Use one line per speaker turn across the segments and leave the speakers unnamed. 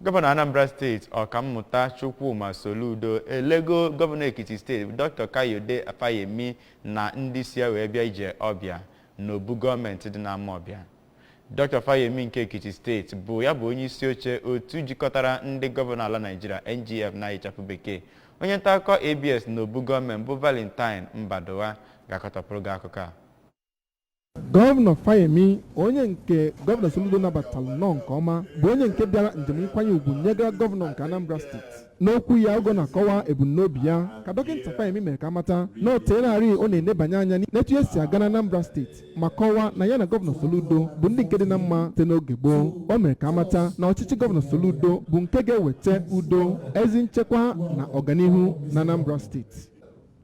Govano Anambra State Ọkammụta Chukwuma Soludo elego Governor Ekiti State Dr. Kayode Fayemi na ndị si wee bịa ije ọbịa n'obu gọọmenti dị na Amawbịa. Dr. Fayemi nke Ekiti State bụ ya bụ onye isi oche otu jikọtara ndị gọvanọ ala Nigeria NGF na ịchapụ bekee. Onye nta akụkọ ABS n'obu gọọmenti bụ Valentine Mbadowa ga-akọtọpụrụ gị akụkọ a.
Gọvanọ Fayemi, onye nke Gọvanọ Soludo nabatara nnọọ nke ọma, bụ onye nke bịara njem nkwanye ugwu nyegara gọvanọ nke Anambra Steeti. N'okwu ya ogo na-akọwa ebumnobi ya ka dọkịta Fayemi mere ka amata na otenarị ọ na-enebanye anya n'etu esi aga na Anambra Steeti ma kọwaa na ya na gọvanọ Soludo bụ ndị nke dị na mma site n'oge gboo. O mere ka amata na ọchịchị gọvanọ Soludo bụ nke ga-eweta udo, ezi nchekwa na ọganihu na Anambra Steeti.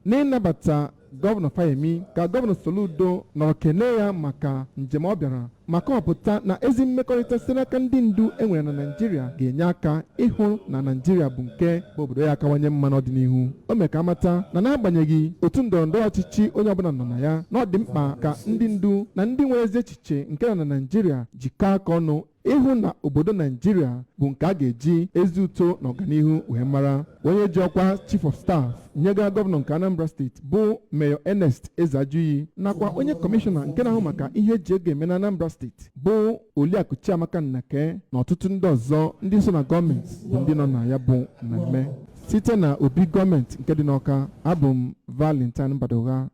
N'ịnabata Gọvanọ Fayemi ka gọvanọ Soludo nọrọ kene ya maka njem ọ bịara ma kọwapụta na ezi mmekọrịta site n'aka ndị ndu enwere na Naịjirịa ga-enye aka ịhụ na Naịjirịa bụ nke bụ obodo ya akawanye mma n'ọdịnihu. O mere ka amata na n'agbanyeghị otu ndọrọndọrọ ọchịchị onye ọbụla nọ na ya na ọ dị mkpa ka ndị ndu na ndị nwere ezi echiche nke na Naịjirịa jikọọ aka ọnụ ịhụ na obodo Naịjirịa bụ nke a ga-eji ezi uto na ọganihu wee mara. Onye ji ọkwa Chief of Staff nyega gọvanọ nke Anambra Steeti bụ Mayor Ernest Ezeajuyi nakwa onye kọmishọna nke na-ahụ maka ihe eji ego eme na Anambra Steeti bụ Oliakụ Chiamaka Nnake na ọtụtụ ndị ọzọ ndị so na gọọmenti bụ ndị nọ na ya bụ mmemme. Site na obi gọọmenti nke dị n'Awka, abụ m Valentine Mbadowa.